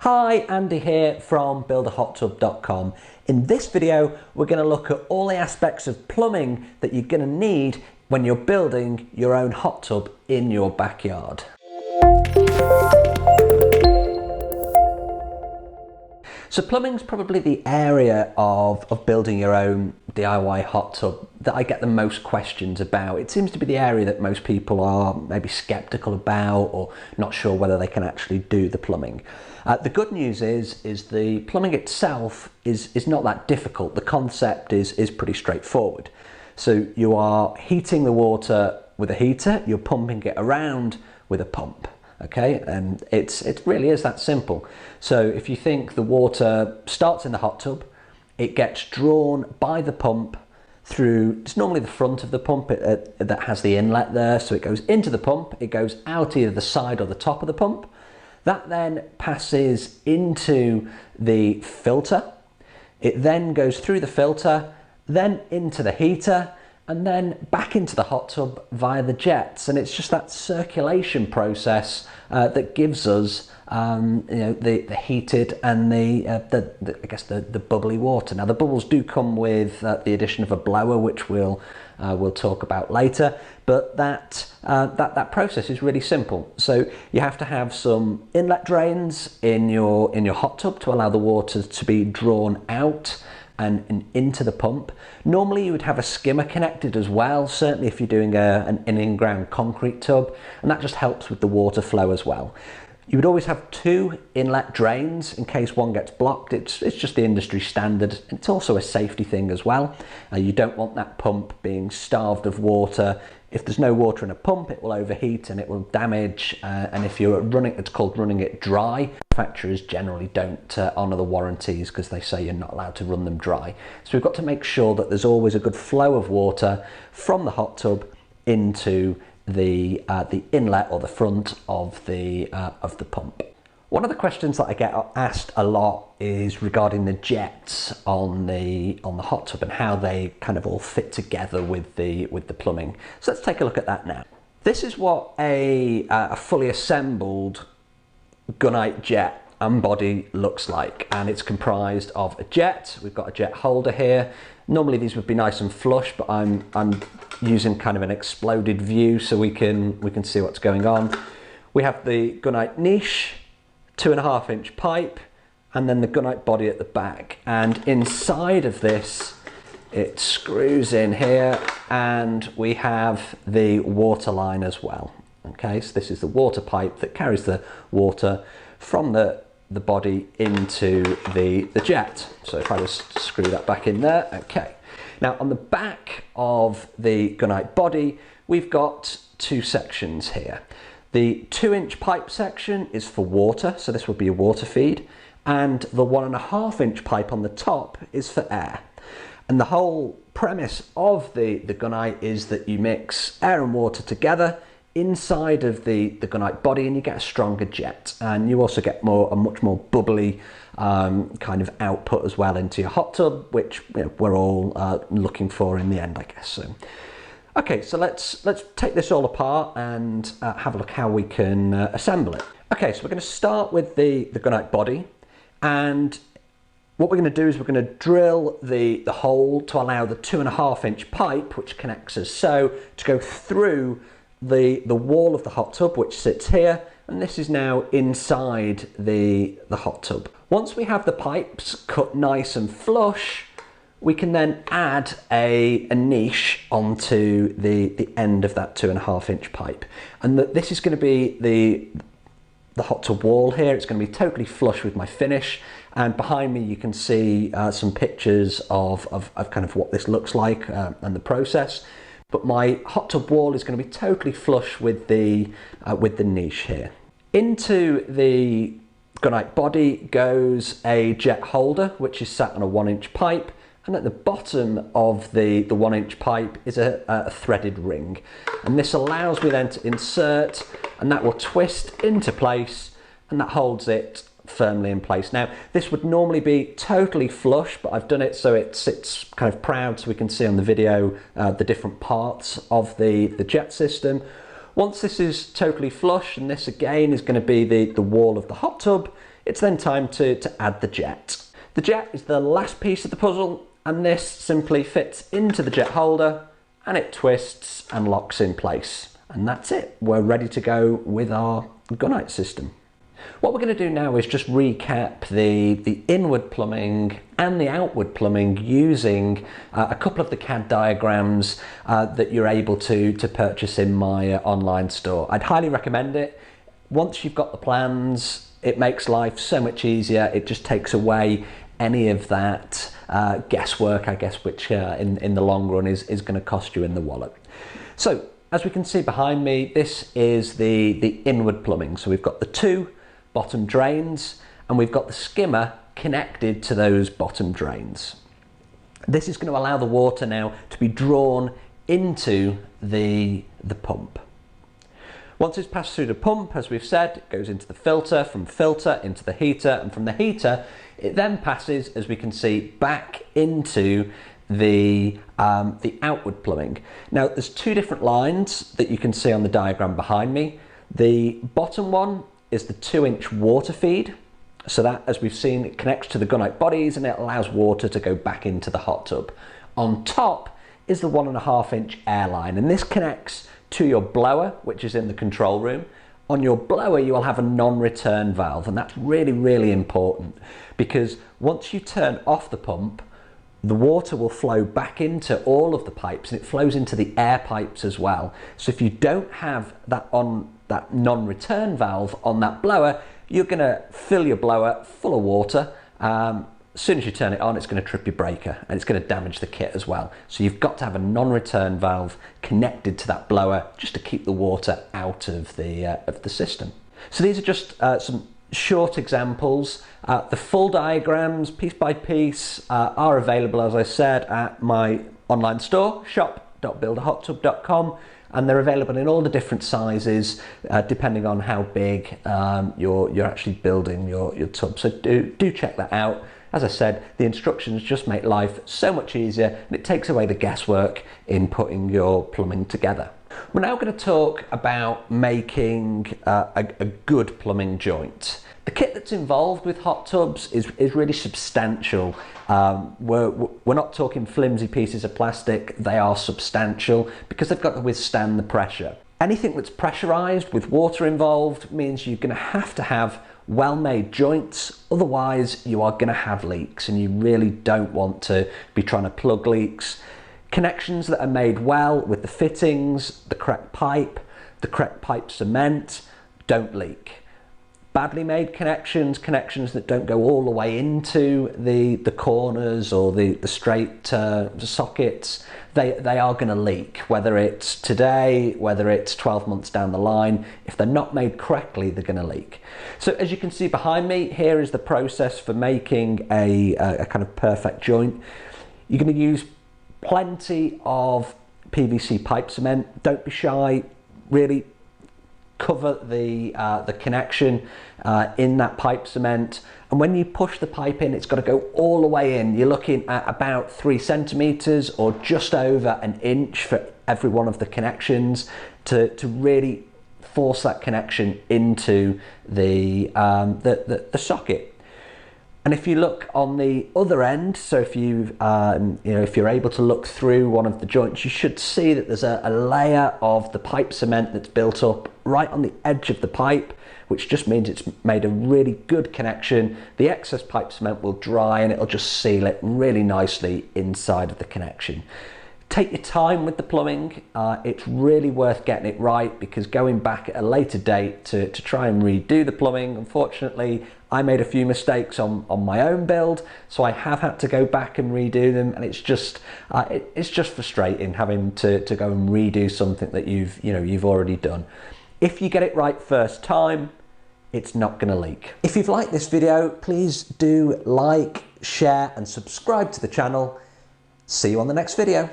Hi, Andy here from buildahottub.com. In this video, we're going to look at all the aspects of plumbing that you're going to need when you're building your own hot tub in your backyard. So plumbing's probably the area of building your own DIY hot tub that I get the most questions about. It seems to be the area that most people are maybe skeptical about or not sure whether they can actually do the plumbing. The good news is the plumbing itself is not that difficult. The concept is pretty straightforward. So you are heating the water with a heater, you're pumping it around with a pump. Okay, and it really is that simple. So if you think the water starts in the hot tub, it gets drawn by the pump through, it's normally the front of the pump that has the inlet there, so it goes into the pump, it goes out either the side or the top of the pump. That then passes into the filter. It then goes through the filter, then into the heater, and then back into the hot tub via the jets, and it's just that circulation process that gives us the heated and the bubbly water. Now the bubbles do come with the addition of a blower, which we'll talk about later, but that process is really simple. So you have to have some inlet drains in your hot tub to allow the water to be drawn out and into the pump. Normally you would have a skimmer connected as well, certainly if you're doing an in-ground concrete tub, and that just helps with the water flow as well. You would always have two inlet drains in case one gets blocked. It's just the industry standard. It's also a safety thing as well. You don't want that pump being starved of water. If there's no water in a pump, it will overheat and it will damage. And if you're running, it's called running it dry. Manufacturers generally don't honour the warranties because they say you're not allowed to run them dry. So we've got to make sure that there's always a good flow of water from the hot tub into the inlet or the front of the pump. One of the questions that I get asked a lot is regarding the jets on the hot tub and how they kind of all fit together with the plumbing. So let's take a look at that now. This is what a fully assembled gunite jet and body looks like, and it's comprised of a jet. We've got a jet holder here. Normally these would be nice and flush, but I'm using kind of an exploded view so we can see what's going on. We have the gunite niche, 2.5 inch pipe, and then the gunite body at the back. And inside of this, it screws in here, and we have the water line as well. Okay, so this is the water pipe that carries the water from the body into the jet. So if I just screw that back in there, okay. Now on the back of the gunite body, we've got two sections here. The 2-inch pipe section is for water, so this will be a water feed, and the 1.5 inch pipe on the top is for air. And the whole premise of the gunite is that you mix air and water together inside of the gunite body, and you get a stronger jet, and you also get a much more bubbly kind of output as well into your hot tub, which we're all looking for in the end, I guess. So okay, so let's take this all apart and have a look how we can assemble it. Okay, so we're going to start with the gunite body, and what we're going to do is we're going to drill the hole to allow the 2.5 inch pipe, which connects as so, to go through the wall of the hot tub, which sits here, and this is now inside the hot tub. Once we have the pipes cut nice and flush, we can then add a niche onto the end of that 2.5 inch pipe, and this is going to be the hot tub wall here. It's going to be totally flush with my finish, and behind me you can see some pictures of kind of what this looks like and the process. But my hot tub wall is going to be totally flush with the niche here. Into the gunite body goes a jet holder, which is sat on a 1-inch pipe, and at the bottom of the 1-inch pipe is a threaded ring, and this allows me then to insert, and that will twist into place, and that holds it firmly in place. Now this would normally be totally flush, but I've done it so it sits kind of proud so we can see on the video the different parts of the jet system. Once this is totally flush, and this again is going to be the wall of the hot tub, it's then time to add the jet. The jet is the last piece of the puzzle, and this simply fits into the jet holder and it twists and locks in place. And that's it. We're ready to go with our gunite system. What we're going to do now is just recap the inward plumbing and the outward plumbing using a couple of the CAD diagrams that you're able to purchase in my online store. I'd highly recommend it. Once you've got the plans, it makes life so much easier. It just takes away any of that guesswork, I guess, which in the long run is going to cost you in the wallet. So as we can see behind me, this is the inward plumbing. So we've got the two bottom drains and we've got the skimmer connected to those bottom drains. This is going to allow the water now to be drawn into the pump. Once it's passed through the pump, as we've said, it goes into the filter, from filter into the heater, and from the heater it then passes, as we can see, back into the outward plumbing. Now there's two different lines that you can see on the diagram behind me. The bottom one is the 2-inch water feed. So that, as we've seen, it connects to the gunite bodies and it allows water to go back into the hot tub. On top is the 1.5-inch air line, and this connects to your blower, which is in the control room. On your blower, you will have a non-return valve, and that's really, really important because once you turn off the pump, the water will flow back into all of the pipes and it flows into the air pipes as well. So if you don't have that non-return valve on that blower, you're going to fill your blower full of water. As soon as you turn it on, it's going to trip your breaker and it's going to damage the kit as well. So you've got to have a non-return valve connected to that blower just to keep the water out of the system. So these are just some short examples. The full diagrams, piece by piece, are available, as I said, at my online store, shop.buildahottub.com, and they're available in all the different sizes, depending on how big you're actually building your tub. So do check that out. As I said, the instructions just make life so much easier and it takes away the guesswork in putting your plumbing together. We're now going to talk about making a good plumbing joint. The kit that's involved with hot tubs is really substantial. We're not talking flimsy pieces of plastic, they are substantial because they've got to withstand the pressure. Anything that's pressurized with water involved means you're going to have well-made joints, otherwise you are going to have leaks and you really don't want to be trying to plug leaks. Connections that are made well with the fittings, the correct pipe cement, don't leak. Badly made connections that don't go all the way into the corners or the straight sockets, they are going to leak, whether it's today, whether it's 12 months down the line. If they're not made correctly, they're going to leak. So as you can see behind me, here is the process for making a kind of perfect joint. You're going to use plenty of PVC pipe cement. Don't be shy, really cover the connection in that pipe cement, and when you push the pipe in, it's got to go all the way in. You're looking at about 3 centimeters or just over an inch for every one of the connections to really force that connection into the socket. And if you look on the other end, so if if you're able to look through one of the joints, you should see that there's a layer of the pipe cement that's built up right on the edge of the pipe, which just means it's made a really good connection. The excess pipe cement will dry and it'll just seal it really nicely inside of the connection. Take your time with the plumbing. It's really worth getting it right, because going back at a later date to try and redo the plumbing, unfortunately, I made a few mistakes on my own build, so I have had to go back and redo them, and it's just frustrating having to go and redo something that you've already done. If you get it right first time, it's not going to leak. If you've liked this video, please do like, share and subscribe to the channel. See you on the next video.